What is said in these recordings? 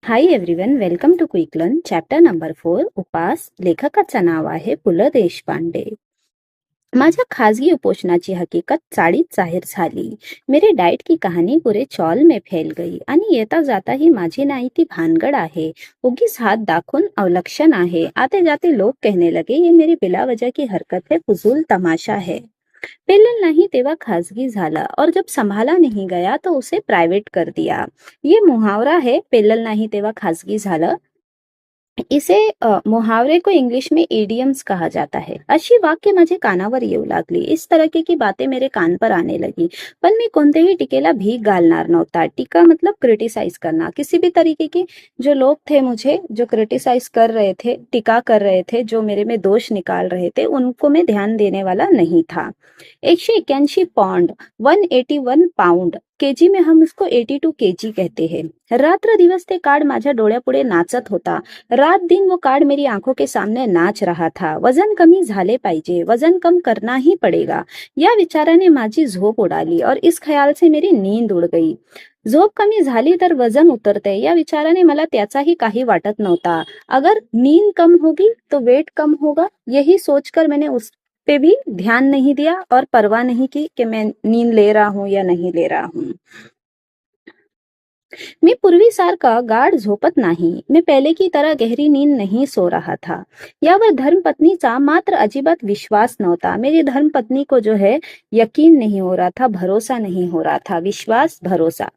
High everyone, welcome to quick learn. Chapter number 4, उपास. लेखकाचं नाव आहे पु ल देशपांडे. माझ्या खाजगी उपोषणाची हकीकत चाळीत जाहीर झाली. मेरे डाइट की कहानी पूरे चौल में फैल गई आणि येता जाता ही माझी नाही ती भानगड आहे, उगीच हात दाखवून अवलक्षण आहे. आते जाते लोग कहने लगे ये मेरी बिला वजह की हरकत है, फजूल तमाशा है. पेलल नहीं तेवा खासगी झाला और जब संभाला नहीं गया तो उसे प्राइवेट कर दिया. ये मुहावरा है, पेलल नहीं तेवा खासगी झालं. इसे मुहावरे को इंग्लिश में इडियम्स कहा जाता है. अशी वाक्य माझे कानावर येऊ लागली. इस तरह की बातें मेरे कान पर आने लगी. पण मी कोणत्याही टीकेला भीक घालणार नव्हता. टीका मतलब क्रिटिसाइज करना. किसी भी तरीके की जो लोग थे मुझे जो क्रिटिसाइज कर रहे थे, टीका कर रहे थे, जो मेरे में दोष निकाल रहे थे, उनको मैं ध्यान देने वाला नहीं था. 181 पौंड 181 पाउंड, केजी में हम उसको 82 केजी कहते हैं. रात्र दिवस ते कार्ड माझ्या डोळ्यापुढे नाचत होता. रात दिन वो कार्ड मेरी आंखों के सामने नाच रहा था. वजन कमी झाले पाहिजे, वजन कम करना ही पडेगा, या विचाराने माझी झोप उडाली और इस ख्याल से मेरी नींद उड़ गई. झोप कमी झाली तर वजन उतरते या विचाराने मला त्याचाही काही वाटत नव्हता. अगर नींद कम होगी तो वेट कम होगा, यही सोचकर मैंने उस पे भी ध्यान नहीं दिया और परवाह नहीं की कि मैं नींद ले रहा हूं या नहीं ले रहा हूं. मी पूर्वीसारखा गाढ झोपत नाही. मी पहले की तरह गहरी नींद नहीं सो रहा था. यावर धर्मपत्नीचा मात्र अजिबात विश्वास नव्हता. मेरी धर्मपत्नी को जो है यकीन नहीं हो रहा था, भरोसा नहीं हो रहा था. विश्वास, भरोसा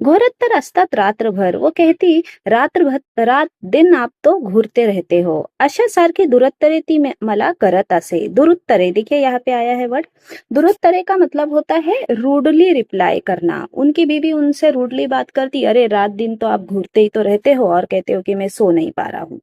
घोरत तर असतात रात्रभर. वो कहती रात दिन आप तो घूरते रहते हो. अशा सारखी दुरुत्तरे ती मला करत असे. दुरुत्तरे, देखिए यहाँ पे आया है वर्ड. दुरुत्तरे का मतलब होता है रूडली रिप्लाई करना. उनकी बीवी उनसे रूडली बात करती, अरे रात दिन तो आप घूरते ही तो रहते हो और कहते हो कि मैं सो नहीं पा रहा हूँ.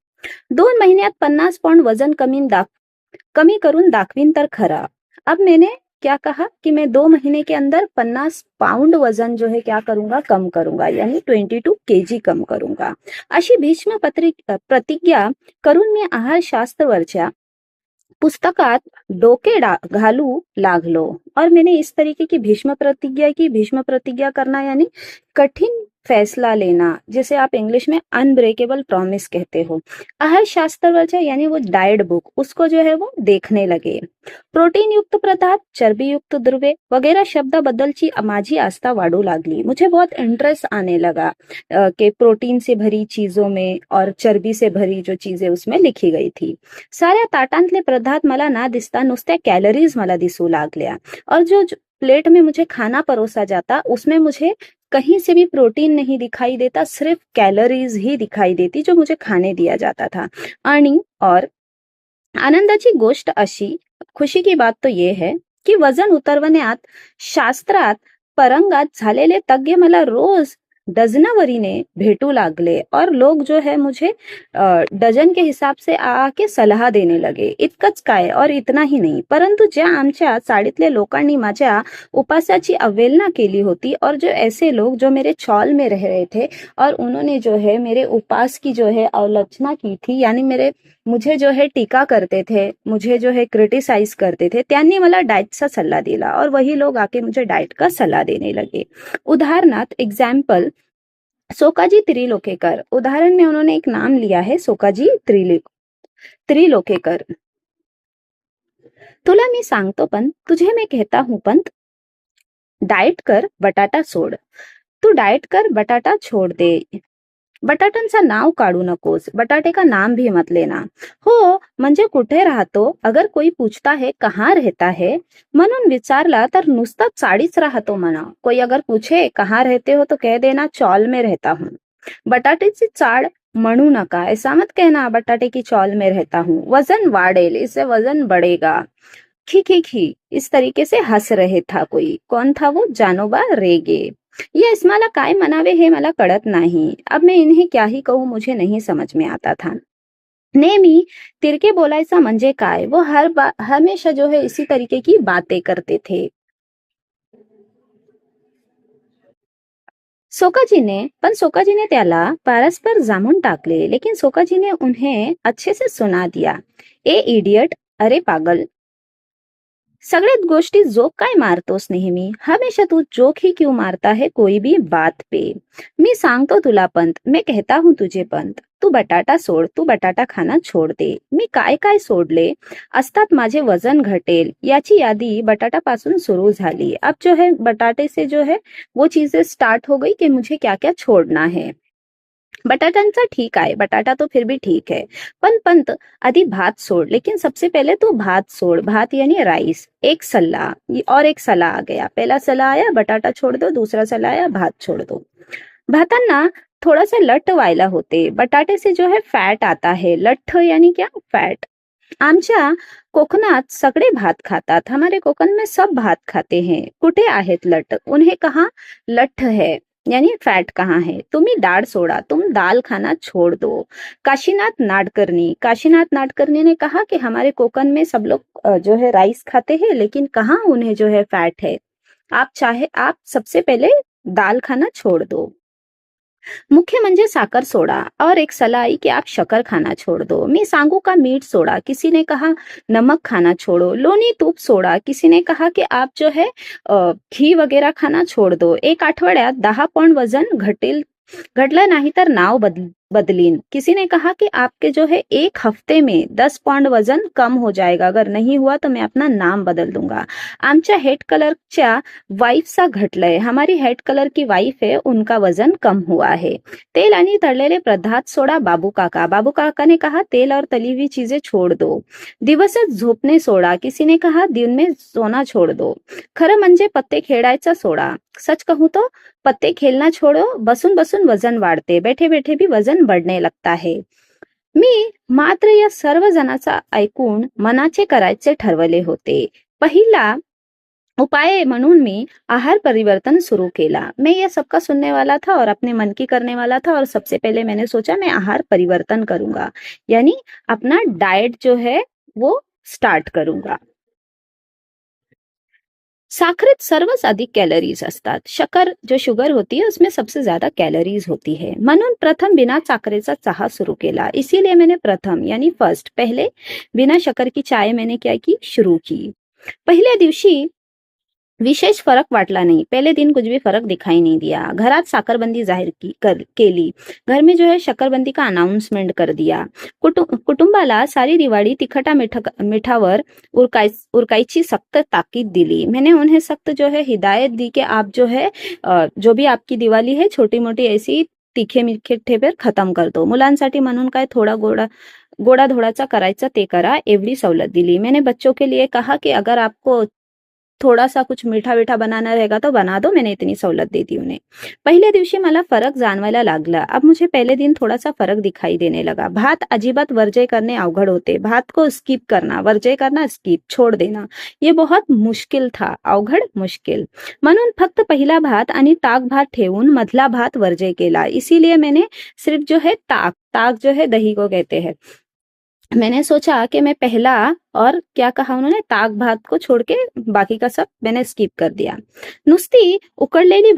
2 महिन्यात 50 पौंड वजन कमी करून दाखवीन तर खरा. अब मैंने क्या कहा कि मैं 2 महीने के अंदर 50 पाउंड वजन जो है क्या करूंगा, कम करूंगा, यानी 22 केजी कम करूंगा. अशी भीष्म प्रतिज्ञा करून मी आहारशास्त्रवरच्या पुस्तकात डोके घालू लागलो. और मैंने इस तरीके की भीष्म प्रतिज्ञा की. भीष्म प्रतिज्ञा करना यानी कठिन फैसला लेना, जिसे आप इंग्लिश में अनब्रेकेबल प्रॉमिस कहते हो. आहार शास्त्रवरच्या यानी वो डाइट बुक, उसको जो है वो देखने लगे. प्रोटीन युक्त पदार्थ, चर्बी युक्त द्रव्य वगैरह शब्दाबद्दलची माझी आस्था वाढू लागली. मुझे बहुत इंटरेस्ट आने लगा कि प्रोटीन से भरी चीजों में और चरबी से भरी जो चीजें उसमें लिखी गई थी. साऱ्या ताटांतले पदार्थ मला ना दिसता नुसत्या कॅलरीज मला दिसू लागल्या. और जो प्लेट में मुझे खाना परोसा जाता उसमें मुझे कहीं से भी प्रोटीन नहीं दिखाई देता, सिर्फ कैलोरीज ही दिखाई देती जो मुझे खाने दिया जाता था. आणि और आनंदाची गोष्ट अशी, खुशी की बात तो ये है की वजन उतरवण्यात शास्त्रात परंगत झालेले तज्ञ मला रोज डजनावरीने भेटू लागले. और लोग जो है मुझे डजन के हिसाब से आके सलाह देने लगे. इतकंच काय और इतना ही नहीं, परंतु ज्या आमच्या चाळीतले लोकांनी माझ्या उपासाची अवहेलना केली होती और जो ऐसे लोग जो मेरे चौल में रह रहे थे और उन्होंने जो है मेरे उपास की जो है अवलोचना की थी, यानी मुझे जो है टीका करते थे, मुझे जो है क्रिटिसाइज करते थे, त्यांनी मला डाइटचा सल्ला दिला और वही लोग आके मुझे डाइट का सल्ला देने लगे. उदाहरणार्थ एग्जाम्पल, सोकाजी त्रिलोकेकर. उदाहरण में उन्होंने एक नाम लिया है, सोकाजी त्रिलोकेकर. तुला मी सांगतो पण, तुझे मैं कहता हूं पंत, डाइट कर, बटाटा सोड. तू डाइट कर, बटाटा छोड़ दे. बटाट्यांचं नाव काढू नकोस, बटाटे का नाम भी मत लेना. हो, म्हणजे कुठे राहतो, अगर कोई पूछता है कहाँ रहता है म्हणून विचारला तर नुसता चाळीच राहतो म्हणा. कोई अगर पूछे कहाँ रहते हो तो कह देना चौल में रहता हूँ. बटाट्याची चाळ म्हणू नका, ऐसा मत कहना बटाटे की चौल में रहता हूँ. वजन वाढेल, इससे वजन बढ़ेगा. खी खी खी, इस तरीके से हंस रहे था कोई. कौन था वो? जानोबा रेगे. ये इसमाला काय मनावे हे मला कळत नाही. अब मैं इन्हें क्या ही कहूँ, मुझे नहीं समझ में आता था. नेहमी तिरके बोलायचा म्हणजे काय, वो हमेशा जो है इसी तरीके की बातें करते थे. सोकाजी ने त्याला परस्पर जामून टाकले, लेकिन सोकाजी ने उन्हें अच्छे से सुना दिया. ए इडियट, अरे पागल, सगळ्यात गोष्टी जोक काय मारतोस नेहमी? हमेशा तू जोक ही क्यों मारता है कोई भी बात पे? मी सांगतो तुला पंत, मैं कहता हूं तुझे पंत. तू बटाटा सोड, तू बटाटा खाना छोड दे. मी काय काय सोडले असतात माझे वजन घटेल. याची यादी बटाटापासून सुरू झाली. अब जो है बटाटे से जो है वो चीजें स्टार्ट हो गई कि मुझे क्या क्या छोड़ना है. बटाट्यांचा ठीक आहे, बटाटा तो फिर भी ठीक है, पण पंत आधी भात सोड. लेकिन सबसे पहले तो भात सोड. भात यानी राइस. एक सलाह, और एक सलाह आ गया. पहला सलाह आया बटाटा छोड़ दो, दूसरा सलाह आया भात छोड़ दो. भातांना थोडासा लठ्ठ व्हायला होते. बटाटे से जो है फॅट आता है. लठ्ठ यानी क्या? फॅट. आमच्या कोकणात सगळे भात खातात. हमारे कोकण में सब भात खाते हैं. कुठे आहेत लठ? उन्हें कहा लठ है यानी फैट कहाँ है. तुम्ही डाळ सोडा, तुम दाल खाना छोड़ दो. काशीनाथ नाडकर्णी. काशीनाथ नाडकर्णी ने कहा कि हमारे कोकण में सब लोग जो है राइस खाते हैं, लेकिन कहाँ उन्हें जो है फैट है. आप सबसे पहले दाल खाना छोड़ दो. मुख्य म्हणजे साखर सोडा. और एक सलाह आई कि आप शक्कर खाना छोड़ दो. मी सांगू का मीठ सोडा. किसी ने कहा नमक खाना छोड़ो. लोणी तूप सोडा. किसी ने कहा कि आप जो है घी वगैरह खाना छोड़ दो. एक आठवड्यात 10 पौंड वजन घटलं नाही तर नाव बदलीन. किसी ने कहा कि आपके जो है 1 हफ्ते में 10 पौंड वजन कम हो जाएगा. अगर नहीं हुआ तो मैं अपना नाम बदल दूंगा. आमच्या हेड कलरच्या वाईफचा घटलंय. हमारी हेड कलर की वाईफ है, उनका वजन कम हुआ है. तेल आणि तळलेले पदार्थ सोडा बाबू काका. बाबू काका ने कहा तेल और तली हुई चीजें छोड़ दो. दिवसच झोपणे सोडा. किसी ने कहा दिन में सोना छोड़ दो. खरं म्हणजे पत्ते खेळायचा सोडा. सच कहूं तो पत्ते खेलना छोड़ो. बसून बसून वजन वाढते. बैठे बैठे भी वजन बढ़ने लगता है. मी मात्र या सर्व जणांचा ऐकून मनाचे करायचे ठरवले होते. पहिला उपाय म्हणून मी आहार परिवर्तन शुरू केला. मैं ये सबका सुनने वाला था और अपने मन की करने वाला था, और सबसे पहले मैंने सोचा मैं आहार परिवर्तन करूंगा, यानी अपना डाइट जो है वो स्टार्ट करूंगा. साखरेत सर्वच अधिक कैलोरीज असतात. शक्कर जो शुगर होती है उसमें सबसे ज्यादा कैलोरीज होती है. म्हणून प्रथम बिना साखरेचा चहा सुरू केला. इसीलिए मैंने प्रथम यानी फर्स्ट पहले बिना शक्कर की चाय मैंने क्या की शुरू की. पहिल्या दिवशी विशेष फरक वाटला नहीं. पहले दिन कुछ भी फर्क दिखाई नहीं दिया. घरात साखरबंदी केली. घर में जो है शक्करबंदी का अनाउंसमेंट कर दिया. कुटुंबाला सारी दिवाळी तिखटा मिठावर उरकायची सख्त ताकीद दिली. मैंने उन्हें सख्त जो है हिदायत दी कि आप जो है जो भी आपकी दिवाळी है छोटी मोटी ऐसी तीखे मीठे पर खत्म कर दो. मुलांसाठी म्हणून काय थोडा गोडा धोडाचा करायचा ते करा, एवढी सवलत दिली. मैंने बच्चों के लिए कहा कि अगर आपको थोड़ा सा कुछ मीठा मीठा बनाना रहेगा तो बना दो. मैंने इतनी सवलत दी थी उन्हें. पहिल्या दिवशी मला फरक जाणवायला लागला. अब मुझे पहले दिन थोड़ा सा फरक दिखाई देने लगा. भात अजिबात वर्जय करने अवघड होते. भात को स्किप करना, वर्जय करना, स्किप छोड़ देना, ये बहुत मुश्किल था. अवघड मुश्किल. म्हणून फक्त पहिला भात आणि ताक भात ठेवून मधला भात वर्जय केला. इसीलिए मैंने सिर्फ जो है ताक जो है दही को कहते हैं, मैंने सोचा कि मैं पहला और क्या कहा उन्होंने ताक भात को छोड़ के बाकी का सब मैंने स्किप कर दिया. नुसती उकडलेली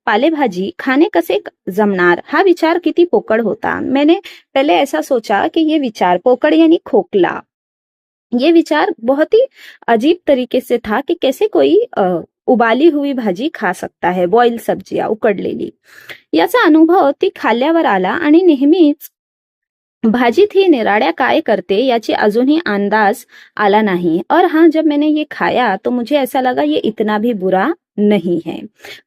पालेभाजी खाने कसे जमणार हा विचार किती पोकळ होता. मैंने पहले ऐसा सोचा कि ये विचार पोकळ यानी खोकला, ये विचार बहुत ही अजीब तरीके से था कि कैसे कोई उबाली हुई भाजी खा सकता है, बॉइल सब्जियां उकडलेली. याचा अनुभव ती खाल्ल्यावर आला आणि नेहमीच भाजीत ही निराड्या काय करते याची अजूनही अंदाज आला नहीं. और हाँ, जब मैंने ये खाया तो मुझे ऐसा लगा ये इतना भी बुरा नहीं है.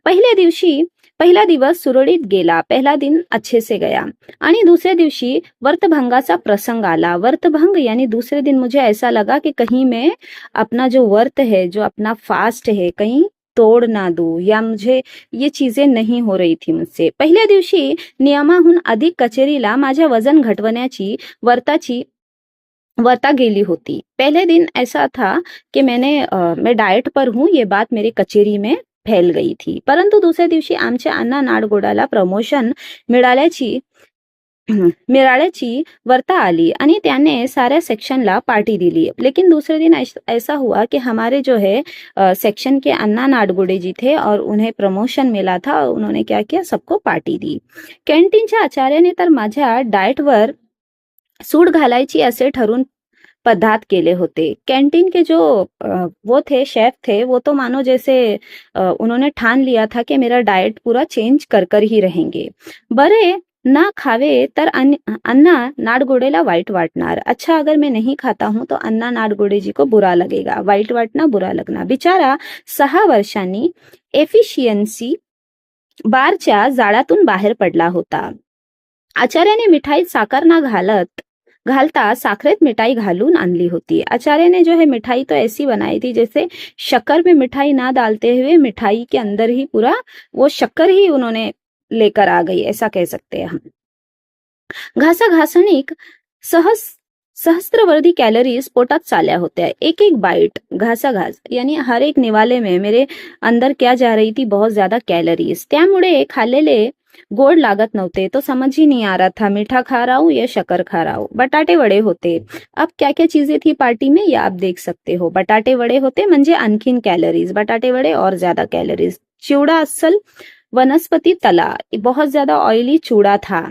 पहिला दिवस सुरळीत गेला. पहला दिन अच्छे से गया. आणि दूसरे दिवशी व्रतभंगाचा प्रसंग आला. व्रतभंग यानी दूसरे दिन मुझे ऐसा लगा कि कहीं मैं अपना जो व्रत है, जो अपना फास्ट है, कहीं तोड़ ना दूं, या मुझे ये चीजें नहीं हो रही थी मुझसे. पहिल्या दिवशी नियमाहून अधिक कचेरीला माझ्या वजन घटवण्याची वर्ता गेली होती. पहले दिन ऐसा था कि मैं डाइट पर हूँ, ये बात मेरी कचेरी में फैल गई थी. परंतु दुसऱ्या दिवशी आमच्या अण्णा नाडगोडाला प्रमोशन मिळाल्याची वर्ता आली आणि त्याने साऱ्या सेक्शनला पार्टी दिली. लेकिन दूसरे दिन ऐसा हुआ कि हमारे जो है सेक्शन के अन्ना नाडगुडे जी थे और उन्हें प्रमोशन मिला था. उन्होंने क्या किया, सबको पार्टी दी. कॅन्टीनच्या आचार्याने तर माझ्या डाएटवर सूड घालायची असे ठरून पदार्थ केले होते। कैंटीन के जो वो थे, शेफ थे, वो तो मानो जैसे उन्होंने ठान लिया था कि मेरा डाएट पूरा चेंज कर कर ही रहेंगे। बरे ना खावे तर अण्णा नाडगोडेला वाईट वाटणार. अच्छा, अगर मैं नहीं खाता हूं तो अण्णा नाडगोडेजी को बुरा लगेगा. वाईट वाटणं, बुरा लगणं. बिचारा 6 वर्षांनी एफिशियन्सी बारच्या जाळ्यातून बाहेर पडला होता. आचार्याने मिठाईत साखर ना घालता साखरेत मिठाई घालून आणली होती. आचार्य ने जो है मिठाई तो ऐसी बनाई थी जैसे शक्कर में मिठाई ना डालते हुए मिठाई के अंदर ही पूरा वो शक्कर ही उन्होंने लेकर आ गई, ऐसा कह सकते हैं हम. घासाघासणीक सहस्त्रवर्धी कैलोरीज पोटात चाल्या होत्या. एक एक बाइट, घासाघास यानी हर एक निवाले में मेरे अंदर क्या जा रही थी, बहुत ज्यादा कैलोरीज. त्यामुळे खाल्लेले गोड लागत नव्हते. तो समझ ही नहीं आ रहा था मीठा खा रहा हूं या शक्कर खा रहा हूं. बटाटे वडे होते. अब क्या क्या चीजें थी पार्टी में, ये आप देख सकते हो. बटाटे वडे होते म्हणजे आणखीन कैलोरीज. बटाटे वडे और ज्यादा कैलोरीज. चिवडा अस्सल वनस्पती तला, बहुत ज्यादा ऑयली चूड़ा था,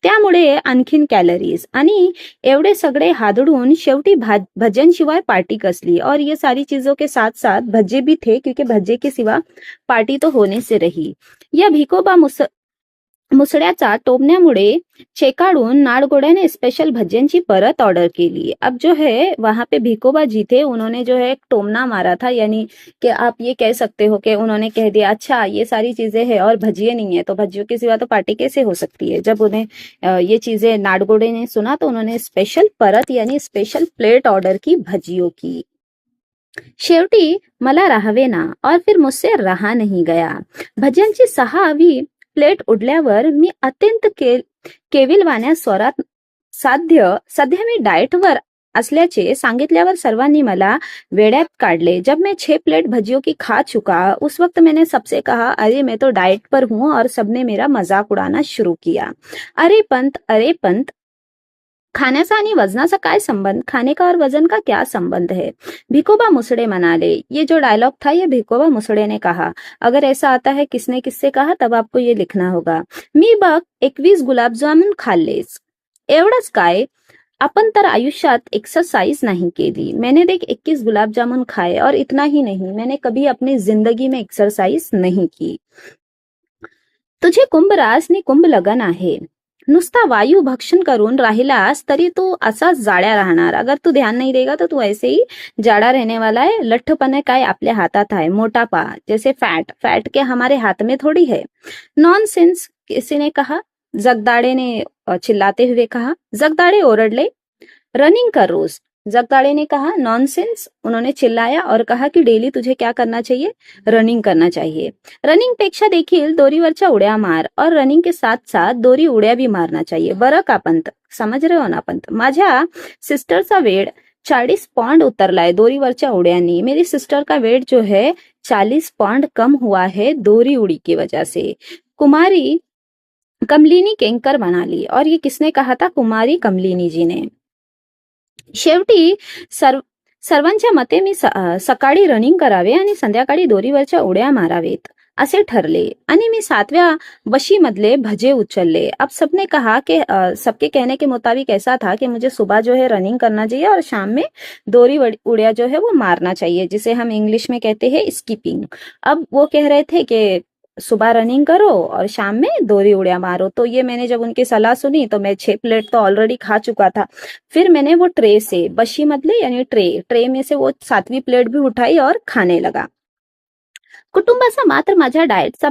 त्यामुळे आणखीन कॅलरीज. आणि एवढे सगळे हादडून शेवटी भजन पार्टी कसली. और ये सारी चीजों के साथ साथ भज्जे भी थे, क्योंकि भज्जे के सिवा पार्टी तो होने से रही. या भिकोबा मुसड्याचा टोमण्यामुळे चेकाडून नाडगोड्याने स्पेशल भज्यांची परत ऑर्डर केली. अब जो है वहां पे भिकोबा जी थे, उन्होंने जो है एक टोमना मारा था, यानी कि आप ये कह सकते हो कि उन्होंने कह दिया अच्छा ये सारी चीजें हैं और भजिए नहीं है, तो भजियों के सिवा तो पार्टी कैसे हो सकती है. जब उन्हें ये चीजें नाडगोडे ने सुना तो उन्होंने स्पेशल परत यानी स्पेशल प्लेट ऑर्डर की भजियों की. शेवटी मला राहावेना और फिर मुझसे रहा नहीं गया. भज्यांची 6वी प्लेट उडल्यावर मी अत्यंत केविलवाण्या स्वरात सध्या मी डाएटवर असल्याचे सांगितल्यावर सर्वांनी मला वेड्यात काढले. जब मैं 6 प्लेट भजियों की खा चुका उस वक्त मैंने सबसे कहा अरे मैं तो डाइट पर हूं, और सबने मेरा मजाक उड़ाना शुरू किया. अरे पंत, खाण्याचा आणि वजनाचा काय संबंध, खाने का और वजन का क्या संबंध है. भिकोबा मुसड़े मनाले. ये जो डायलॉग था ये भिकोबा मुसड़े ने कहा. अगर ऐसा आता है किसने किससे कहा तब आपको ये लिखना होगा. मी बघ 21 गुलाबजामुन खाल्लेच. एवढंच काय, अपन तर आयुष्यात एक्सरसाइज नहीं केली. मैंने देख 21 गुलाब जामुन खाए, और इतना ही नहीं, मैंने कभी अपनी जिंदगी में एक्सरसाइज नहीं की. तुझे कुंभरास ने कुंभ लगन आहे. नुसता वायू भक्षण करून राहिलास तरी तू असाच जाड्या राहणार. अगर तू ध्यान नहीं देगा तो तू ऐसे ही जाड़ा रहने वाला है. लठ्ठपने काय आपल्या हातात आहे. मोटापा जैसे फैट के हमारे हाथ में थोड़ी है. नॉनसेंस किसी ने कहा. जगदाड़े ने चिल्लाते हुए कहा. जगदाड़े ओरडले. रनिंग कर रोज. जगदाड़े ने कहा. नॉनसेंस उन्होंने चिल्लाया और कहा कि डेली तुझे क्या करना चाहिए, रनिंग करना चाहिए. रनिंग पेक्षा देखील दोरीवरच्या उड्या मार, और रनिंग के साथ साथ दोरी उड्या भी मारना चाहिए. बरं का पंत, समझ रहे हो ना पंत. माझ्या सिस्टरचा वेट 40 पौंड उतरलाय दोरीवरच्या उड्यांनी. मेरी सिस्टर का वेट जो है 40 पौंड कम हुआ है दोरी उड़ी की वजह से. कुमारी कमलिनी केंकर बना ली. और ये किसने कहा था, कुमारी कमलिनी जी ने. शेवटी सर्वांच्या मते मी सकाळी रनिंग करावे आणि संध्याकाळी दोरीवरच्या उड्या मारावेत असे ठरले. आणि मी 7व्या वशीमधले भजे उचलले. अब सबने कहा कि सबके कहने के मुताबिक ऐसा था कि मुझे सुबह जो है रनिंग करना चाहिए और शाम में दोरी उड़िया जो है वो मारना चाहिए, जिसे हम इंग्लिश में कहते हैं स्कीपिंग. अब वो कह रहे थे कि सुबह रनिंग करो और शाम में दोरी उड़िया मारो. तो ये मैंने जब उनकी सलाह सुनी तो मैं 6 प्लेट तो ऑलरेडी खा चुका था. फिर मैंने वो ट्रे से बशी मधले यानी ट्रे में से वो 7वीं प्लेट भी उठाई और खाने लगा. कुटुंबाचा मात्र माझ्या डाएटचा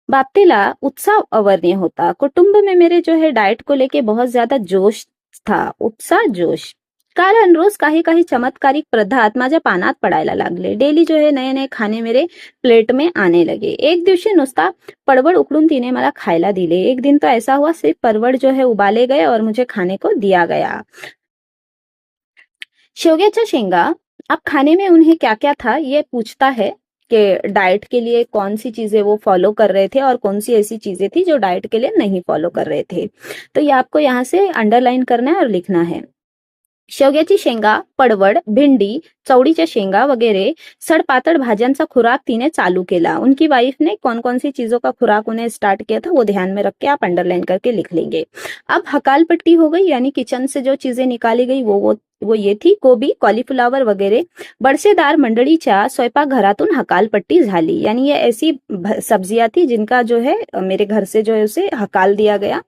बाबतीला उत्साह अवर्णीय होता. कुटुंब में मेरे जो है डाइट को लेके बहुत ज्यादा जोश था, उत्साह जोश. कारण रोज काही काही चमत्कारिक पदार्थ माझ्या पानात पडायला लागले. डेली जो है नए नए खाने मेरे प्लेट में आने लगे. एक दिवशी नुसता परवड़ उकड़ून तिने मला खायला दिले. एक दिन तो ऐसा हुआ सिर्फ परवड़ जो है उबाले गए और मुझे खाने को दिया गया. शेवग्याच्या शेंगा. अब खाने में उन्हें क्या क्या था ये पूछता है कि डाइट के लिए कौन सी चीजें वो फॉलो कर रहे थे और कौन सी ऐसी चीजें थी जो डाइट के लिए नहीं फॉलो कर रहे थे. तो ये आपको यहाँ से अंडरलाइन करना है और लिखना है. शेवग्याची शेंगा, पडवळ, भिंडी, चवड़ीच्या शेंगा वगैरह सड़पातड़ भाज्यांचा खुराक तिने चालू केला। उनकी वाइफ ने कौन कौन सी चीजों का खुराक उन्हें स्टार्ट किया था वो ध्यान में रख के आप अंडरलाइन करके लिख लेंगे। अब हकाल पट्टी हो गई, यानी किचन से जो चीजें निकाली गई वो ये थी, गोबी, कॉलीफ्लावर वगैरह बडसेदार मंडळीच्या स्वयंपाकघरातून हकालपट्टी झाली। यानी ये ऐसी सब्जियां थी जिनका जो है मेरे घर से जो है उसे हकाल दिया गया।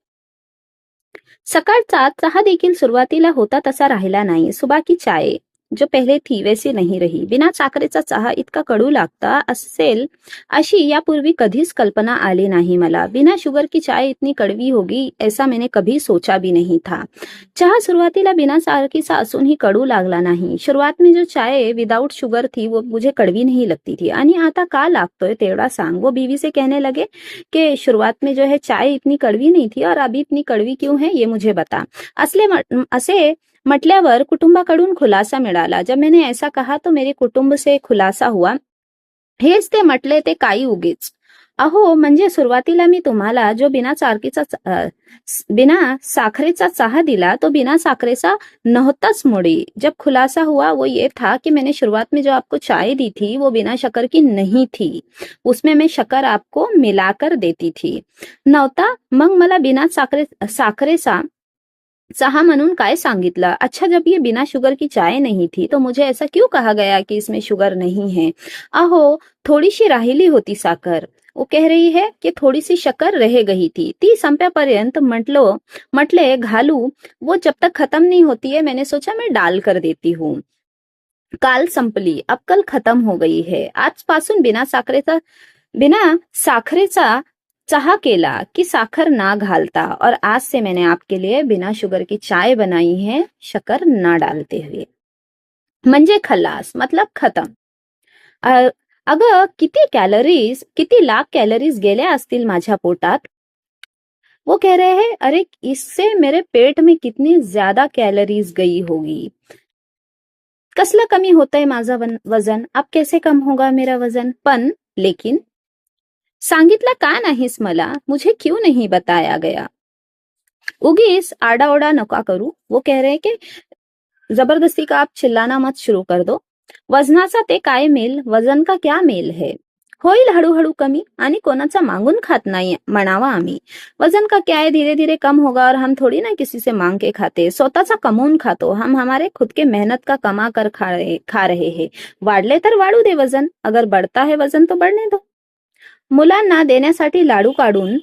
सकाळचा चहा देखील सुरुवातीला होता तसा राहिला नाही। सुबह की चाय जो पहले थी वैसी नहीं रही। बिना साखरेचा चहा इतका कडू लागता असेल अशी यापूर्वी कधीच कल्पना आली नहीं मला। बिना शुगर की चाय इतनी कड़वी होगी ऐसा मैंने कभी सोचा भी नहीं था। चहा सुरुवातीला बिना साखरेचा असूनही कडू लागला नाही। शुरुआत में जो चाय विदाउट शुगर थी वो मुझे कड़वी नहीं लगती थी। आणि आता का लागतोय तेवढा सांग। वो बीवी से कहने लगे कि शुरुआत में जो है चाय इतनी कड़वी नहीं थी और अभी इतनी कड़वी क्यों है ये मुझे बता। असे म्हटल्यावर कुटुंबाकडून खुलासा मिळाला। जब मैंने ऐसा कहा तो मेरे कुटुंब से खुलासा हुआ, हेच ते म्हटले ते काही उगीच। अहो म्हणजे सुरुवातीला मी तुम्हाला जो बिना साखरेचा चहा दिला तो बिना साखरेचा नहोताच मुड़ी। जब खुलासा हुआ वो ये था कि मैंने शुरुआत में जो आपको चाय दी थी वो बिना शक्कर की नहीं थी, उसमें मैं शक्कर आपको मिलाकर देती थी। नव्हता मग मला बिना साखरेचा चहा म्हणून काय सांगितलं। अच्छा जब ये बिना शुगर की चाय नहीं थी तो मुझे ऐसा क्यों कहा गया कि इसमें शुगर नहीं है। अहो थोडीशी राहिली होती साखर। वो कह रही है कि थोड़ी सी शक्कर रह गई थी, ती संप्यापर्यंत म्हटले घालू, वो जब तक खत्म नहीं होती है मैंने सोचा मैं डाल कर देती हूँ। काल संपली, अब कल खत्म हो गई है। आजपासून बिना साखरेचा चहा केला कि साखर ना घालता, और आज से मैंने आपके लिए बिना शुगर की चाय बनाई है शक्कर ना डालते हुए। म्हणजे खल्लास मतलब खत्म। अगं किती लाख कॅलरीज गेल्या असतील माझ्या पोटात। वो कह रहे हैं अरे इससे मेरे पेट में कितनी ज्यादा कैलोरीज गई होगी। कसलं कमी होतंय माझं वजन, अब कैसे कम होगा मेरा वजन। पण लेकिन सांगितलं का नाहीस मला, मुझे क्यों नहीं बताया गया। उगीच आडाओडा नका करू। वो कह रहे कि जबरदस्ती का आप चिल्लाना मत शुरू कर दो। वजनाचा ते काय मेल, वजन का क्या मेल है। होईल हळूहळू कमी, आणि कोणाचा मांगून खात नाही म्हणावा आम्ही। वजन का क्या है, धीरे धीरे कम होगा, और हम थोड़ी ना किसी से मांग के खाते, स्वतःचा कमवून खातो हम, हमारे खुद के मेहनत का कमा कर खा रहे हैं। वाढले तर वाढू दे वजन, अगर बढ़ता है वजन तो बढ़ने दो। मुलांना देण्यासाठी लाडू काढून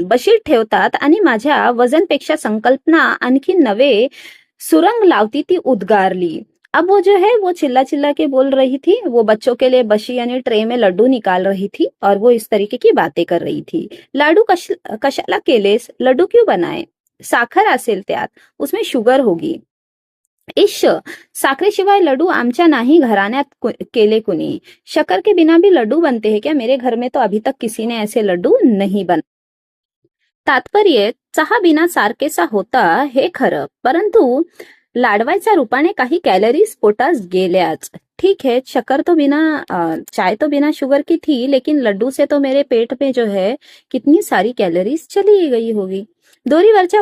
बशीत ठेवतात आणि माझ्या वजनपेक्षा संकल्पना आणखी नवे सुरंग लावती ती उद्गारली। अब वो जो है वो चिल्ला चिल्ला के बोल रही थी। वो बच्चों के लिए बशी यानी ट्रे में लड्डू निकाल रही थी और वो इस तरीके की बातें कर रही थी। लाडू कशाला केलेस, लड्डू क्यों बनाए, साखर असेल त्यात, उसमें शुगर होगी। इश्श, साखरेशिवाय लड्डू आमच्या नाही घराण्यात केले कुणी। शक्कर के बिना भी लड्डू बनते हैं क्या, मेरे घर में तो अभी तक किसी ने ऐसे लड्डू नहीं बना। तात्पर्य चहा बिना सारखेसा होता हे खरं, परंतु लाडवाच्या रूपाने काही कैलोरीज पोटास गेल्याच। ठीक है, शक्कर तो चाय तो बिना शुगर की थी, लेकिन लड्डू से तो मेरे पेट में जो है कितनी सारी कैलोरीज चली गई होगी। दोरीवरच्या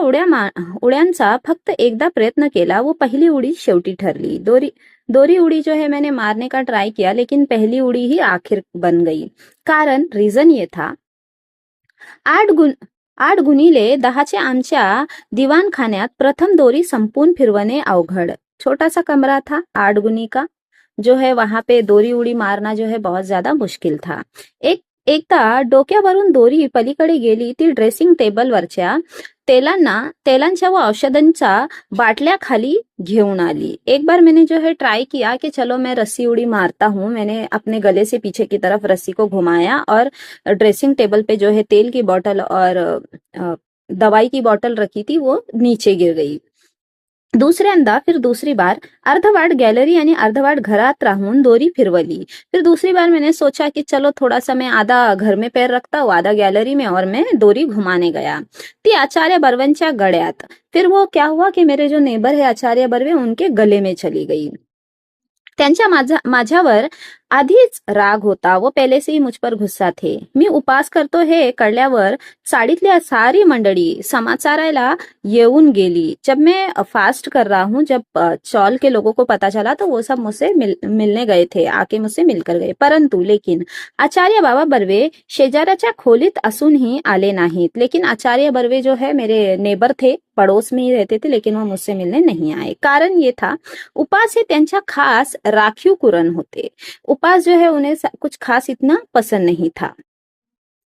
उड्यांचा फक्त एकदा प्रयत्न केला, वो पहली उड़ी शेवटी ठरली। दोरी उड़ी जो है मैंने मारने का ट्राई किया, लेकिन पहली उड़ी ही आखिर बन गई। कारण रीजन ये था, 8x10 आमच्या दिवाणखान्यात प्रथम दोरी संपून फिरवणे अवघड। छोटा सा कमरा था, 8x का जो है वहां पे दोरी उड़ी मारना जो है बहुत ज्यादा मुश्किल था। एकदा डोक्यावरून दोरी पलीकडे गेली ती ड्रेसिंग टेबलवरच्या तेलांच्या व औषधांच्या बाटल्या खाली घेऊन आली। एक बार मैंने जो है ट्राई किया कि चलो मैं रस्सी उड़ी मारता हूँ। मैंने अपने गले से पीछे की तरफ रस्सी को घुमाया और ड्रेसिंग टेबल पे जो है तेल की बोतल और दवाई की बोतल रखी थी वो नीचे गिर गई। दुसऱ्यांदा फिर दूसरी बार अर्धवाट गैलरी यानी अर्धवाट घरात राहून दोरी फिरवली। फिर दूसरी बार मैंने सोचा कि चलो थोड़ा सा मैं आधा घर में पैर रखता हूँ, आधा गैलरी में, और मैं दोरी घुमाने गया ती आचार्य बर्वेंच्या गळ्यात। फिर वो क्या हुआ कि मेरे जो नेबर है आचार्य बर्वे, उनके गले में चली गई। त्यांच्या माझ्यावर आधीच राग होता व पहिले से ही मुझ पर गुस्सा थे. मी उपास करतो हे कळल्यावर चाळीतल्या सारी मंडळी समाचारायला येऊन गेली. जब मैं फास्ट कर रहा हूँ, जब चौल के लोगों को पता चला तो वो सब मुझसे मिलने गए थे, आके मुझसे मिलकर गए. परंतु लेकिन आचार्य बाबा बर्वे शेजाऱ्याच्या खोलीत असूनही आले नाहीत. लेकिन आचार्य बर्वे जो है मेरे नेबर थे, पड़ोस में ही रहते थे, लेकिन वो मुझसे मिलने नहीं आए. कारण ये था, उपास हे त्यांच्या खास राखीव कुरण होते. उपास जो है उन्हें कुछ खास इतना पसंद नहीं था.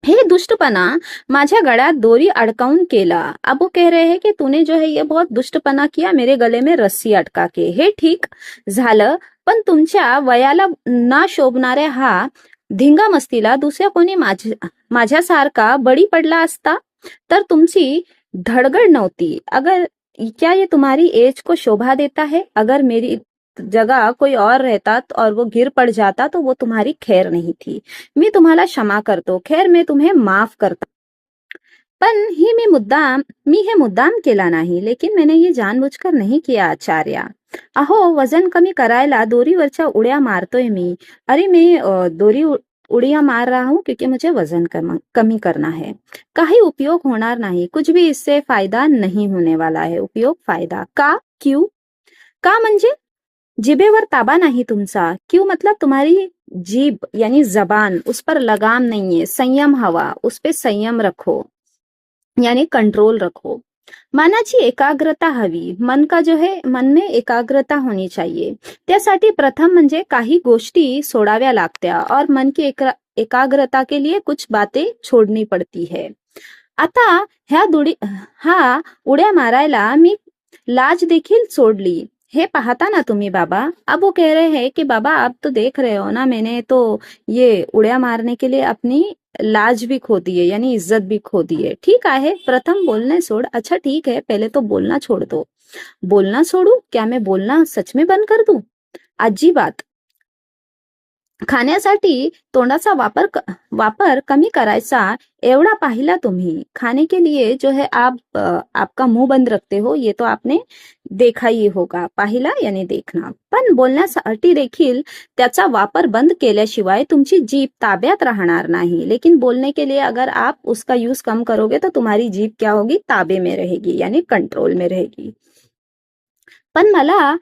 हे दुष्टपणा माझ्या गळ्यात दोरी अडकावून केला. अब वो कह रहे हैं कि तूने जो है ये बहुत दुष्टपणा किया, मेरे गले में रस्सी अटका के. हे ठीक झालं, पण तुमच्या वयाला ना शोभणाऱ्या हा धिंगामस्तीला दुसऱ्या कोणी माझ्यासारखा बळी पडला असता तर तुमची धडगड नव्हती. अगर क्या ये तुम्हारी एज को शोभा देता है? अगर मेरी जगह कोई और रहता और वो गिर पड़ जाता तो वो तुम्हारी खैर नहीं थी. मी तुम्हाला क्षमा करतो, खैर मैं तुम्हें माफ करता. पण मी हे मुद्दाम केला नाही, लेकिन मैंने ये जानबूझकर नहीं किया आचार्य. अहो, वजन कमी करायला दोरीवरच्या उड्या मारतोय मी. अरे मैं उड़िया मार रहा हूँ क्योंकि मुझे वजन कमी करना है. काही उपयोग होणार नाही, कुछ भी इससे फायदा नहीं होने वाला है. उपयोग फायदा का? क्यों? का म्हणजे जिभेवर ताबा नहीं तुमचा. क्यों मतलब तुम्हारी जीभ यानी जबान, उस पर लगाम नहीं है. संयम हवा, उस पे संयम रखो यानी कंट्रोल रखो. मनाची एकाग्रता हवी. मन में एकाग्रता होनी चाहिए. त्यासाठी प्रथम म्हणजे काही गोष्टी सोडाव्या लागत्या और मन की एकाग्रता के लिए कुछ बातें छोड़नी पड़ती है. आता हा उड्या मारायला मी लाज देखील सोडली. हे पाहता ना तुम्ही बाबा. अब वो कह रहे हैं कि बाबा आप तो देख रहे हो ना, मैंने तो ये उड्या मारने के लिए अपनी लाज भी खो दी है यानी इज्जत भी खो दी है. ठीक आहे, प्रथम बोलने छोड़. अच्छा ठीक है, पहले तो बोलना छोड़ दो. बोलना छोड़ू? क्या मैं बोलना सच में बंद कर दूं? अजिबात. खाण्यासाठी तोंडाचा वापर कमी करायचा एवढा पाहिला तुम्ही. खाने के लिए जो है आपका मुंह बंद रखते हो, ये तो आपने देखा ही होगा. पाहिला यानी देखना. पण बोलण्यासाठी देखील त्याचा वापर बंद केल्याशिवाय तुमची जीभ ताब्यात राहणार नाही. लेकिन बोलने के लिए अगर आप उसका यूज कम करोगे तो तुम्हारी जीभ क्या होगी? ताबे में रहेगी यानी कंट्रोल में रहेगी. पण मला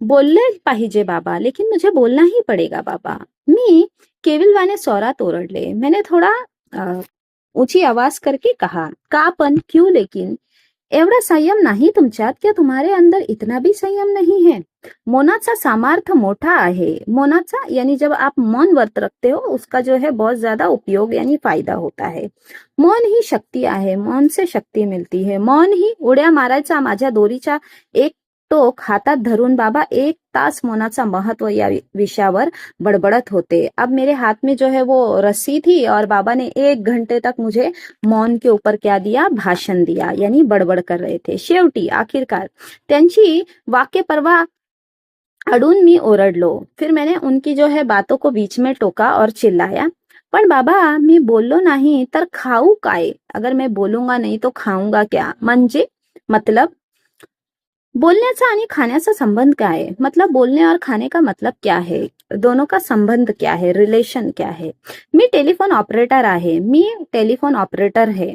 बोलले पाहिजे बाबा, लेकिन मुझे बोलना ही पडेगा बाबा. मी केविलवाने स्वरात ओरडले. मैंने थोड़ा ऊंची आवाज करके कहा, का पण? क्यों लेकिन? एवढा संयम नाही तुमच्यात? क्या तुम्हारे अंदर इतना भी संयम नहीं है? मौनाचा सामर्थ्य मोठा आहे. मौनाचा यानी जब आप मौन व्रत रखते हो उसका जो है बहुत ज्यादा उपयोग यानी फायदा होता है. मौन ही शक्ती आहे. मौन से शक्ती मिलती है. मौन ही उड्या मारायचा. माझ्या दोरीचा एक टोक हातात धरून बाबा 1 तास मौनाचा महत्व या विषयावर बड़बड़त होते. अब मेरे हाथ में जो है वो रस्सी थी और बाबा ने 1 घंटे तक मुझे मौन के ऊपर क्या दिया? भाषण दिया यानी बड़बड़ कर रहे थे. शेवटी आखिरकार त्यांची वाक्य परवा अडून मी ओरडलो. फिर मैंने उनकी जो है बातों को बीच में टोका और चिल्लाया, पण बाबा मी बोललो नाही तर खाऊ काय? अगर मैं बोलूंगा नहीं तो खाऊंगा क्या? म्हणजे मतलब बोलण्याचा आणि खाण्याचा संबंध काय है? मतलब बोलने और खाने का मतलब क्या है? दोनों का संबंध क्या है? रिलेशन क्या है? मी टेलिफोन ऑपरेटर है.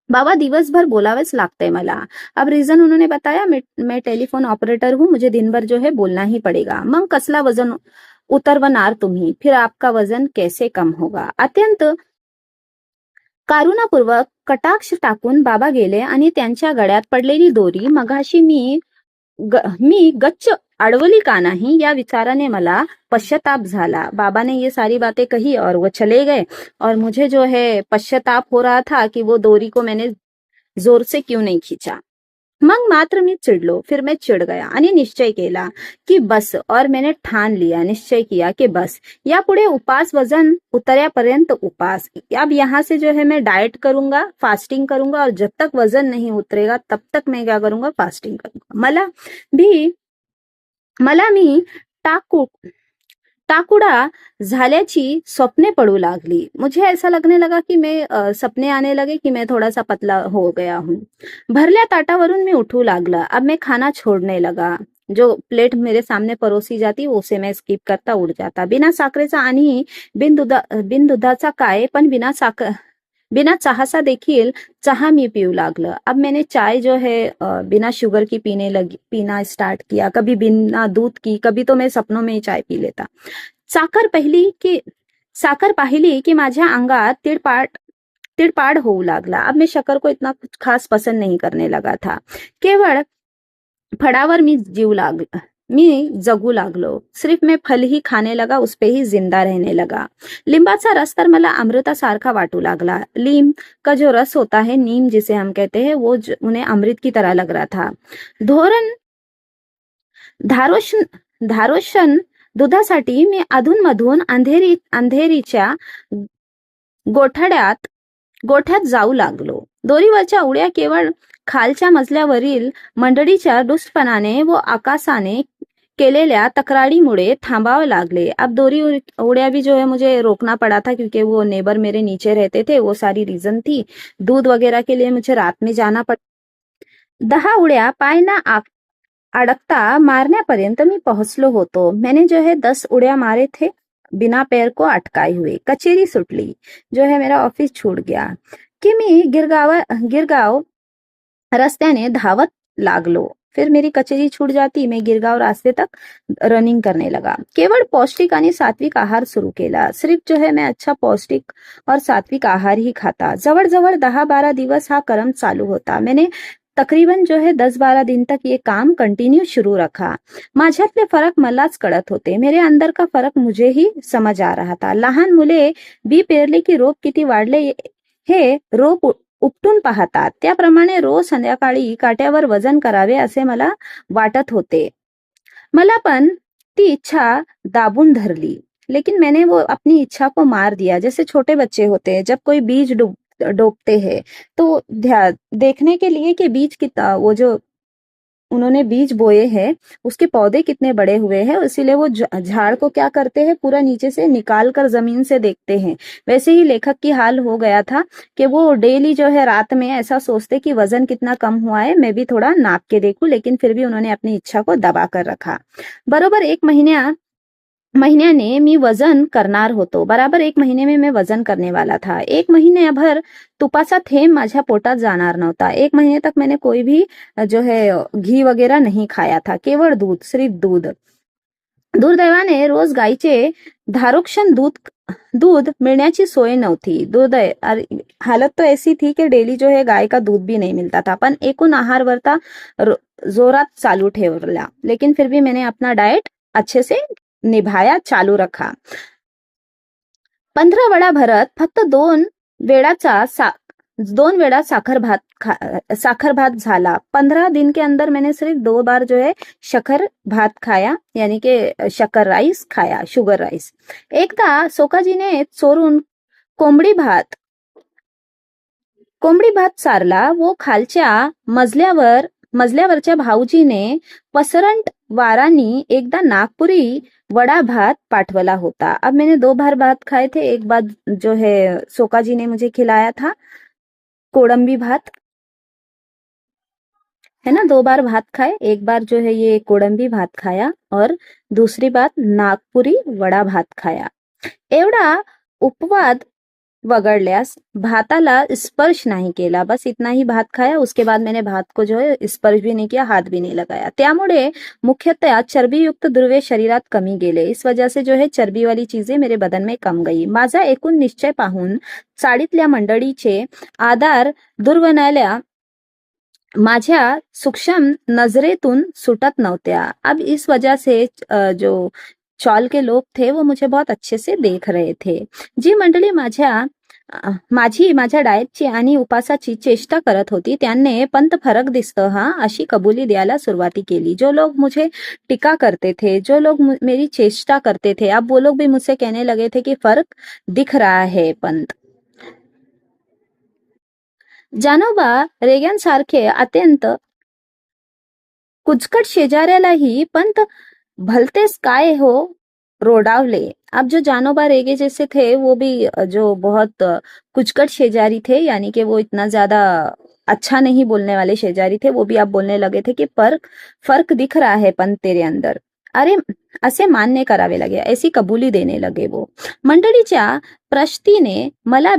बाबा दिवसभर बोलावेच लागतंय मला. अब रीजन उन्होंने बताया, मैं टेलिफोन ऑपरेटर हूँ, मुझे दिन भर जो है बोलना ही पड़ेगा. मग कसला वजन उतरवणार तुम्ही? फिर आपका वजन कैसे कम होगा? अत्यंत कारुणापूर्वक कटाक्ष टाकून बाबा गेले आणि त्यांच्या गळ्यात पडलेली दोरी मगाशी मी गच्च अडवली का नहीं या विचाराने मला पश्चाताप झाला. बाबा ने ये सारी बातें कही और वो चले गए और मुझे जो है पश्चाताप हो रहा था कि वो डोरी को मैंने जोर से क्यों नहीं खींचा. मग मात्र मी चिडलो. फिर मैं चिड गया आणि निश्चय केला की बस. और मैंने ठान लिया, निश्चय किया कि बस यापुढे उपास, वजन उतर्यापर्यंत उपास. अब यहाँ से जो है मैं डाइट करूंगा, फास्टिंग करूंगा और जब तक वजन नहीं उतरेगा तब तक मैं क्या करूंगा? फास्टिंग करूंगा. मला मी टाकुड़ा झाल्याची स्वप्ने पड़ू लागली. मुझे ऐसा लगने लगा कि मैं सपने आने लगे कि मैं थोड़ा सा पतला हो गया हूँ. भरल्या ताटावरून मी उठू लागला. अब मैं खाना छोड़ने लगा. जो प्लेट मेरे सामने परोसी जाती उसे मैं स्किप करता उड जाता. बिना साखरेचा आणि बिन दुधाचा काय, पण बिना चहाचा देखील चहा मी पीऊ लागलं. अब मैंने चाय जो है बिना शुगर की पीना स्टार्ट किया. कभी बिना दूध की, कभी तो मैं सपनों में ही चाय पी लेता. साखर पहिली की साखर पाहिली की माझ्या अंगात तिडपाड होऊ लागला. अब मैं शक्कर को इतना कुछ खास पसंद नहीं करने लगा था. केवळ फळावर मी जगू लागलो. सिर्फ मैं फल ही खाने लगा, उस पे ही जिंदा रहने लगा. लिंबाचा रस तर मला अमृतासारखा वाटू लागला. लीम का जो रस होता है, नीम जिसे हम कहते हैं, वो उन्हें अमृत की तरह लग रहा था. धोरण धारोशन धारोशन दुधासाठी मी अधूनमधून अंधेरीच्या गोठ्यात जाऊ लागलो. दोरीवरच्या उड्या केवळ खालच्या मजल्यावरील मंडळीच्या दुष्टपणाने व आकाशाने केलेल्या तक्रारीमुळे थांबावे लागले. अब दोरी उड़िया भी जो है मुझे रोकना पड़ा था, क्योंकि वो नेबर मेरे नीचे रहते थे. वो सारी रीजन थी. दूध वगैरह के लिए मुझे रात में जाना पड़ा. 10 उड्या पाय ना अडकता मारण्यापर्यंत मी पोहोचलो होतो. मैंने जो है 10 उड्या मारे थे बिना पैर को अटकाए हुए. कचेरी सुटली. जो है मेरा ऑफिस छूट गया की मी गिरगाव रस्त्याने धावत लागलो. फिर मेरी कचेरी छूट जाती. मैं गिरगाव रास्ते तक रनिंग करने लगा. केवळ पौष्टिक आणि सात्विक आहार सुरू केला. सिर्फ जो है मैं अच्छा पौष्टिक और सात्विक आहार ही खाता. जवळ 10-12 दिवस हा क्रम चालू होता. मैंने तकरीबन जो है 10-12 दिन तक ये काम कंटिन्यू शुरू रखा. माझ्यातले फरक मलाच कळत होते. मेरे अंदर का फरक मुझे ही समझ आ रहा था. लहान मुले बी पेरले की रोप किती वाढले हे रोप उपटून पाहतात, त्याप्रमाणे रोज संध्याकाळी काट्यावर वजन करावे असे मला वाटत होते. मला पण ती इच्छा दाबून धरली. लेकिन मैंने वो अपनी इच्छा को मार दिया. जैसे छोटे बच्चे होते हैं, जब कोई बीज डोबते हैं तो देखने के लिए कि बीज कितना, वो जो उन्होंने बीज बोए हैं उसके पौधे कितने बड़े हुए हैं, इसीलिए वो झाड़ को क्या करते हैं, पूरा नीचे से निकाल कर जमीन से देखते हैं. वैसे ही लेखक की हाल हो गया था कि वो डेली जो है रात में ऐसा सोचते कि वजन कितना कम हुआ है, मैं भी थोड़ा नाप के देखूं. लेकिन फिर भी उन्होंने अपनी इच्छा को दबा कर रखा. बरोबर 1 महिन्याने मी वजन करणार होतो. बराबर 1 महीने में मैं वजन करने वाला था. 1 महीनेभर तुपाचा थेंब माझ्या पोटात जाणार नव्हता. 1 महीने तक मैंने कोई भी जो है घी वगैरह नहीं खाया था. केवळ दूध, सिर्फ दूध. दुर्दैवाने रोज गाईचे धारोक्षण दूध मिलने सोय नव्हती. हालत तो ऐसी थी कि डेली जो है गाय का दूध भी नहीं मिलता था. पण एकूण आहारवरता जोरात चालू ठेवला. लेकिन फिर भी मैंने अपना डाइट अच्छे से निभाया, चालू रखा. 15 वडा भरत फक्त 2 वेळा साखर भात झाला. 15 दिन के अंदर मैंने सिर्फ 2 बार जो है शक्कर भात खाया, यानी कि शक्कर राइस खाया, शुगर राइस. एकदा सोकाजीने चोरून कोंबडी भात चारला. वो खालच्या मजल्यावरच्या भाऊजीने पसरंट वारानी एकदा नागपुरी वड़ा भात पाठवला होता. अब मैंने 2 बार भात खाए थे. एक बार जो है सोका जी ने मुझे खिलाया था कोडंबी भात, है ना. 2 बार भात खाए. एक बार जो है ये कोडंबी भात खाया और दूसरी बार नागपुरी वड़ा भात खाया. एवढा उपवाद वगळल्यास भाताला स्पर्श नहीं केला. बस इतना ही भात खाया. उसके बाद मैंने भात को जो है स्पर्श भी नहीं किया, हाथ भी नहीं लगाया. त्यामुळे मुख्यतः चरबीयुक्त द्रव्ये शरीरात कमी गेले. इस वजह से जो है चरबी वाली चीजें मेरे बदन में कम गई. माझा एकूण निश्चय पाहून चाळीतल्या मंडळीचे आधार दुर्वनाल्या माझ्या सूक्ष्म नजरेतून सुटत नव्हत्या. अब इस वजह से जो चौल के लोग थे वो मुझे बहुत अच्छे से देख रहे थे. जी मंडळी माझ्या डाएटची आणि उपासाची चेष्टा करत होती त्यांनी पंत फरक दिसतो हा अशी कबुली द्यायला सुरुवाती केली. जो लोग मुझे टिका करते थे, जो लोग मेरी चेष्टा करते थे, अब वो लोग भी मुझसे कहने लगे थे कि फर्क दिख रहा है पंत. जानोबा रेग्यांसारखे अत्यंत कुचकट शेजाऱ्यालाही पंत भलतेच काय हो रोडावले. अब जो जानोबा रेगे जैसे थे वो भी जो बहुत कुचकट शेजारी थे, यानी कि वो इतना ज्यादा अच्छा नहीं बोलने वाले शेजारी थे, वो भी अब बोलने लगे थे कि फर्क दिख रहा है पण तेरे अंदर. अरे असे मान्य करावे लगे, ऐसी कबुली देने लगे वो. मंडळीच्या प्रश्तीने मला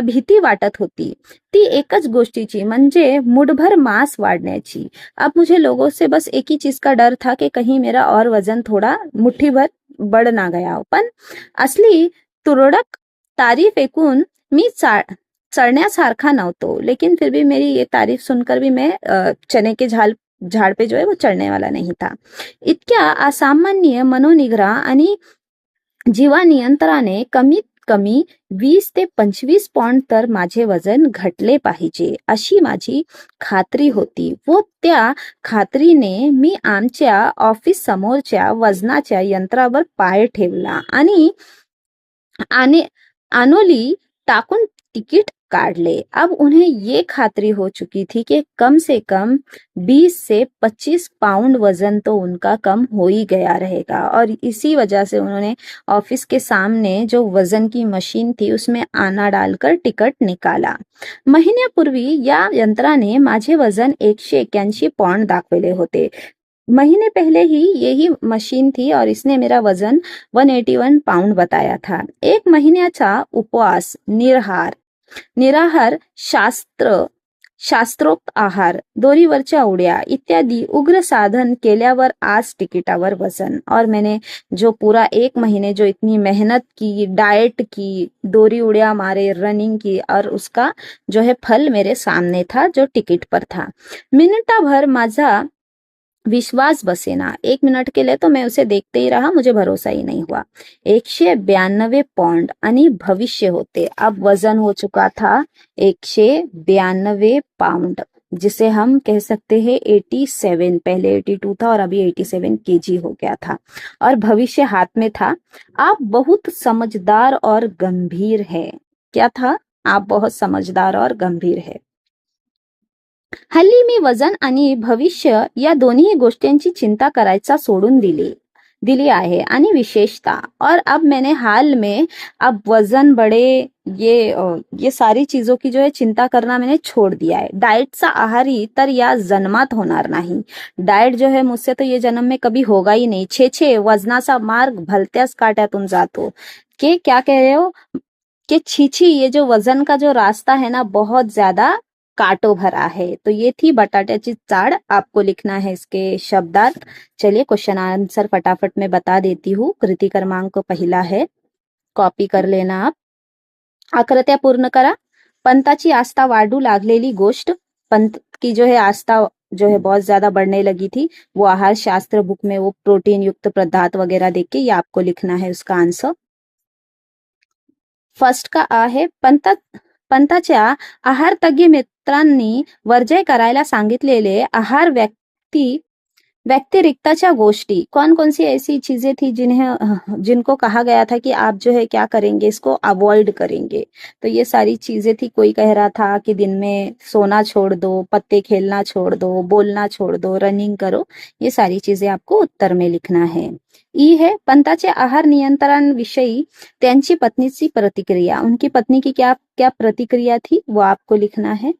भीती वाटत होती, ती एकच गोष्टीची, म्हणजे मुठभर मांस वाढण्याची. अब मुझे लोगों से बस एक ही चीज का डर था कि कहीं मेरा और वजन थोड़ा मुट्ठी भर बढ़ ना गया हो. पण असली तुरळक तारीफ ऐकून मी चढ़ण्यासारखा नव्हतो, लेकिन फिर भी मेरी ये तारीफ सुनकर भी मैं चने के झाड़ पे जो है वो चढ़ने वाला नहीं था. इतक्या असामान्य मनोनिग्रह आणि जीवा नियंत्रणाने कमीत कमी 20 ते 25 पौंड तर माझे वजन घटले पाहिजे अशी माझी खात्री होती. व त्या खात्रीने मी आमच्या ऑफिस समोरच्या वजनाच्या यंत्रावर पाय ठेवला आणि अनोली टाकून टिकट काढ़ले. अब उन्हें ये खातरी हो चुकी थी कि कम से कम 20 से 25 पाउंड वजन तो उनका कम हो ही गया रहेगा, और इसी वजह से उन्होंने ऑफिस के सामने जो वजन की मशीन थी उसमें आना डालकर टिकट निकाला. महिन्यापूर्वी या यंत्राने माझे वजन 181 पौंड दाखवले होते. महीने पहले ही यही मशीन थी और इसने मेरा वजन 181 पाउंड बताया था. एक महिन्याचा उपवास, निराहार, शास्त्रोक्त आहार, दोरीवरच्या उड्या इत्यादि उग्र साधन केल्यावर आज टिकटावर वजन. और मैंने जो पूरा 1 महीने जो इतनी मेहनत की, डाइट की, दोरी उड्या मारे, रनिंग की, और उसका जो है फल मेरे सामने था जो टिकट पर था. मिनिटाभर माझा विश्वास बसेना. 1 मिनट के लिए तो मैं उसे देखते ही रहा, मुझे भरोसा ही नहीं हुआ. 192 पौंड आणि भविष्य होते. अब वजन हो चुका था 192 पाउंड, जिसे हम कह सकते हैं 87. पहले 82 था और अभी 87 केजी हो गया था, और भविष्य हाथ में था. आप बहुत समझदार और गंभीर है. क्या था? आप बहुत समझदार और गंभीर है. हल्ली मी वजन आणि भविष्य या दोन्ही गोष्टींची चिंता करायचा सोडून दिली आहे, आणि विशेषता. और अब मैंने हाल में अब वजन बढ़े ये सारी चीजों की जो है चिंता करना मैंने छोड़ दिया है. डाएटचा आहारी तर या जन्मात होणार नाही. डाएट जो है मुझसे तो ये जन्म में कभी होगा ही नहीं. छे वजनाचा मार्ग भलत्याच काट्यातून जातो. के क्या कह रहे हो कि छी, ये जो वजन का जो रास्ता है ना बहुत ज्यादा कांटों भरा है. तो ये थी बटाट्याची चाळ. आपको लिखना है इसके शब्दार्थ. चलिए क्वेश्चन आंसर फटाफट में बता देती हूँ. कृति क्रमांक पहिला है, कॉपी कर लेना आप. आकृत्या पूर्ण करा. पंताची आस्था वाढू लागलेली गोष्ट. पंत की जो है आस्था जो है बहुत ज्यादा बढ़ने लगी थी. वो आहार शास्त्र बुक में वो प्रोटीन युक्त पदार्थ वगैरह देख के ये आपको लिखना है उसका आंसर. फर्स्ट का आ है, पंताच्या आहार तज्ञ मित्रांनी वर्जय करायला सांगितलेले आहार व्यतिरिक्तच्या गोष्टी. कौन सी ऐसी चीजें थी जिनको कहा गया था कि आप जो है क्या करेंगे, इसको अवॉइड करेंगे. तो ये सारी चीजें थी. कोई कह रहा था कि दिन में सोना छोड़ दो, पत्ते खेलना छोड़ दो, बोलना छोड़ दो, रनिंग करो. ये सारी चीजें आपको उत्तर में लिखना है. ई है, पंताचे आहार नियंत्रण त्यांची पत्नीची प्रतिक्रिया. उनकी पत्नी की क्या क्या प्रतिक्रिया थी वो आपको लिखना है.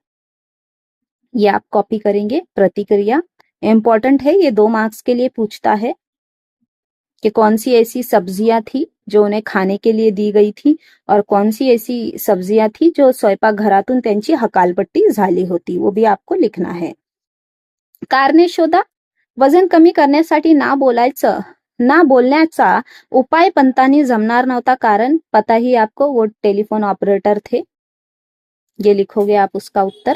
ये आप कॉपी करेंगे. प्रतिक्रिया इंपॉर्टेंट है, ये 2 मार्क्स के लिए पूछता है कि कौन सी ऐसी सब्जियां थी जो उन्हें खाने के लिए दी गई थी, और कौन सी ऐसी सब्जियां थी जो स्वयंपाकघरातून त्यांची हकालपट्टी झाली होती, वो भी आपको लिखना है. कारणे शोधा. वजन कमी करण्यासाठी ना बोलण्याचा उपाय पंतांनी जमणार नव्हता, कारण पता ही आपको वो टेलीफोन ऑपरेटर थे. ये लिखोगे आप उसका उत्तर.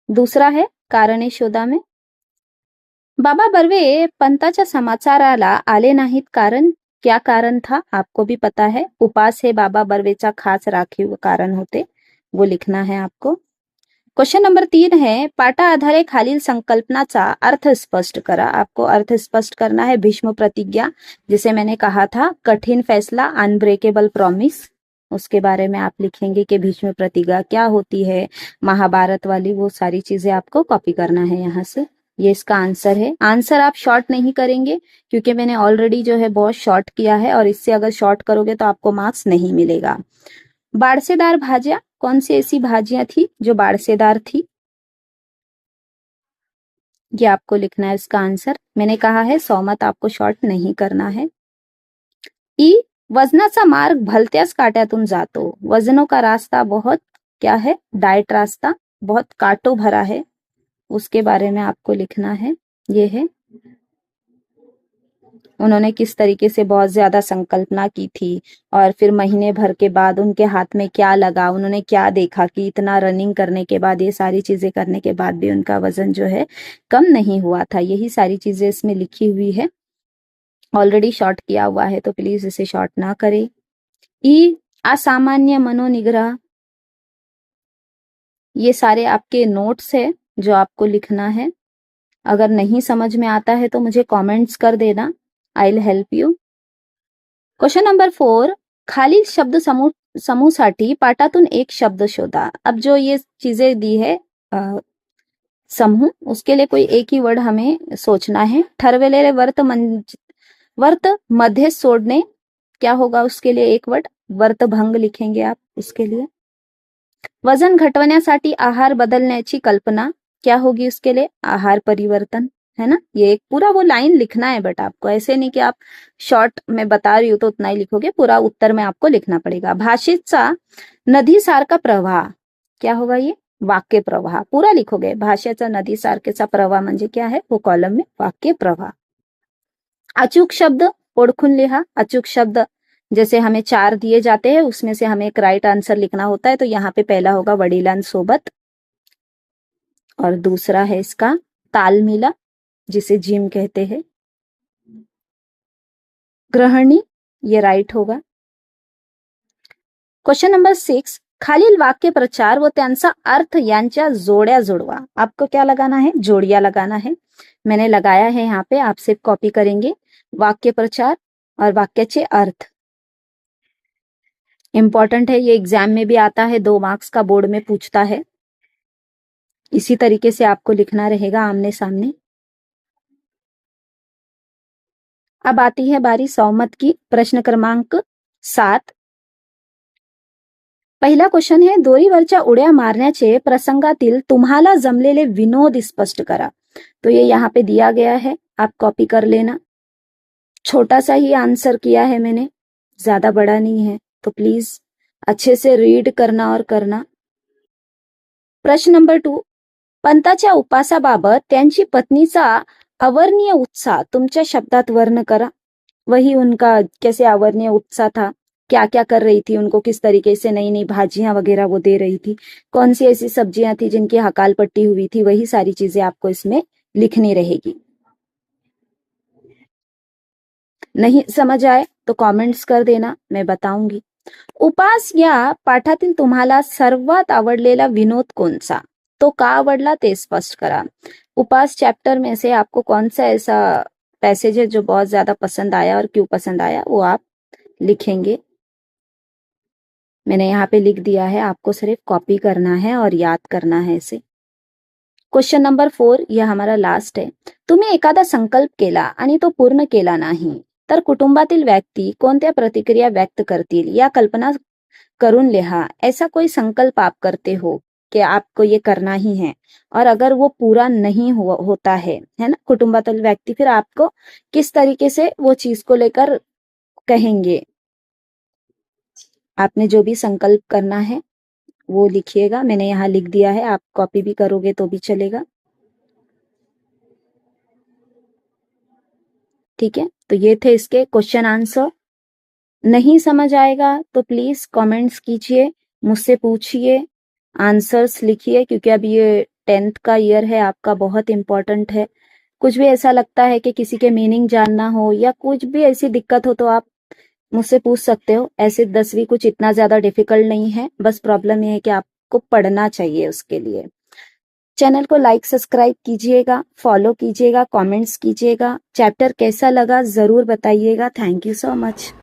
दूसरा है कारणे शोधा में, बाबा बर्वे पंताच्या समाचाराला आले नाहीत, कारण क्या कारण था आपको भी पता है. उपास हे बाबा बर्वेचा खास राखीव कारण होते, वो लिखना है आपको. क्वेश्चन नंबर 3 है, पाठा आधारे खालील संकल्पनाचा अर्थ स्पष्ट करा. आपको अर्थ स्पष्ट करना है. भीष्म प्रतिज्ञा, जिसे मैंने कहा था कठिन फैसला, अनब्रेकेबल प्रॉमिस, उसके बारे में आप लिखेंगे कि भीष्म प्रतिज्ञा क्या होती है. महाभारत वाली वो सारी चीजें आपको कॉपी करना है यहाँ से. ये इसका आंसर है. आंसर आप शॉर्ट नहीं करेंगे क्योंकि मैंने ऑलरेडी जो है बहुत शॉर्ट किया है, और इससे अगर शॉर्ट करोगे तो आपको मार्क्स नहीं मिलेगा. बाडसेदार भाज्या. कौन सी ऐसी भाजियां थी जो बाड़सेदार थी? ये आपको लिखना है इसका आंसर। मैंने कहा है 100 मत आपको शॉर्ट नहीं करना है। ई, वजनाचा मार्ग भलत्याच काट्यातून जातो। वजनों का रास्ता बहुत क्या है? डाइट रास्ता, बहुत कांटों भरा है, उसके बारे में आपको लिखना है। ये है, उन्होंने किस तरीके से बहुत ज्यादा संकल्पना की थी और फिर महीने भर के बाद उनके हाथ में क्या लगा, उन्होंने क्या देखा कि इतना रनिंग करने के बाद, ये सारी चीजें करने के बाद भी उनका वजन जो है कम नहीं हुआ था। यही सारी चीजें इसमें लिखी हुई है। ऑलरेडी शॉर्ट किया हुआ है तो प्लीज इसे शॉर्ट ना करें। ई, असामान्य मनोनिग्रह, ये सारे आपके नोट्स है जो आपको लिखना है। अगर नहीं समझ में आता है तो मुझे कमेंट्स कर देना, I will help you. Question number 4, खालील शब्द समूहसाठी पाठातून एक शब्द शोधा। अब जो ये चीजें दी है समूह, उसके लिए कोई एक ही वर्ड हमें सोचना है। ठरवलेले वर्त मध्ये सोडणे, क्या होगा उसके लिए एक वर्ड? वर्तभंग लिखेंगे आप उसके लिए। वजन घटवण्यासाठी आहार बदलण्याची कल्पना, क्या होगी उसके लिए? आहार परिवर्तन, है ना। ये एक पूरा वो लाइन लिखना है बट आपको, ऐसे नहीं कि आप शॉर्ट में बता रही हो तो उतना ही लिखोगे, पूरा उत्तर में आपको लिखना पड़ेगा। भाषेचा नदीसारखा प्रवाह, क्या होगा ये? वाक्य प्रवाह, पूरा लिखोगे। भाषेचा नदीसारखेचा प्रवाह म्हणजे क्या है? वो कॉलम में वाक्य प्रवाह। अचूक शब्द ओळखून लिहा। अचूक शब्द जैसे हमें 4 दिए जाते हैं, उसमें से हमें एक राइट आंसर लिखना होता है, तो यहाँ पे पहला होगा वडिलांसोबत, और दूसरा है इसका तालमिला, जिसे जिम कहते हैं। ग्रहणी, ये राइट होगा। क्वेश्चन नंबर 6, खालील वाक्य प्रचार व त्यांचा अर्थ यांच्या जोड्या जुड़वा। आपको क्या लगाना है? जोड़िया लगाना है। मैंने लगाया है यहाँ पे, आप सिर्फ कॉपी करेंगे। वाक्य प्रचार और वाक्याचे अर्थ इंपॉर्टेंट है, ये एग्जाम में भी आता है, 2 मार्क्स का बोर्ड में पूछता है। इसी तरीके से आपको लिखना रहेगा आमने सामने। अब आती है बारी 100 मत की। प्रश्न क्रमांक 7, पहिला क्वेश्चन है, दोरीवरच्या उड्या मारण्याचे प्रसंगातील तुम्हाला जमलेले विनोद स्पष्ट करा। तो ये यहाँ पे दिया गया है, आप कॉपी कर लेना। छोटा सा ही आंसर किया है मैंने, ज्यादा बड़ा नहीं है, तो प्लीज अच्छे से रीड करना और करना। प्रश्न नंबर 2, पंताच्या उपासाबाबत त्यांची पत्नीचा अवर्णीय उत्साह तुमच्या शब्दात वर्ण करा। वही उनका कैसे अवर्णीय उत्साह था, क्या क्या कर रही थी, उनको किस तरीके से नई नई भाजियां वगैरह वो दे रही थी, कौन सी ऐसी सब्जियां थी जिनकी हकाल पट्टी हुई थी, वही सारी चीजें आपको इसमें लिखनी रहेगी। नहीं समझ आए तो कमेंट्स कर देना, मैं बताऊंगी। उपास या पाठातील तुम्हाला सर्वात आवडलेला विनोद कोणचा, तो का आवडला ते स्पष्ट करा। उपास चैप्टर में से आपको कौन सा ऐसा पैसेज है जो बहुत ज्यादा पसंद आया और क्यों पसंद आया, वो आप लिखेंगे। मैंने यहाँ पे लिख दिया है, आपको सिर्फ कॉपी करना है और याद करना है इसे। क्वेश्चन नंबर 4, यह हमारा लास्ट है। तुम्ही एखादा संकल्प केला आणि तो पूर्ण केला नाही तर कुटुंबातील व्यक्ती कोणत्या प्रतिक्रिया व्यक्त करतील, या कल्पना करून लिहा। ऐसा कोई संकल्प आप करते हो कि आपको ये करना ही है, और अगर वो पूरा नहीं होता है ना, कुटुंबातील व्यक्ति फिर आपको किस तरीके से वो चीज को लेकर कहेंगे। आपने जो भी संकल्प करना है वो लिखिएगा, मैंने यहाँ लिख दिया है, आप कॉपी भी करोगे तो भी चलेगा। ठीक है, तो ये थे इसके क्वेश्चन आंसर। नहीं समझ आएगा तो प्लीज कमेंट्स कीजिए, मुझसे पूछिए, आंसर्स लिखिए, क्योंकि अब ये 10th का ईयर है आपका, बहुत इंपॉर्टेंट है। कुछ भी ऐसा लगता है कि किसी के मीनिंग जानना हो या कुछ भी ऐसी दिक्कत हो तो आप मुझसे पूछ सकते हो। ऐसे 10वीं कुछ इतना ज्यादा डिफिकल्ट नहीं है, बस प्रॉब्लम ये है कि आपको पढ़ना चाहिए उसके लिए। चैनल को लाइक सब्सक्राइब कीजिएगा, फॉलो कीजिएगा, कमेंट्स कीजिएगा। चैप्टर कैसा लगा जरूर बताइएगा। Thank you so much.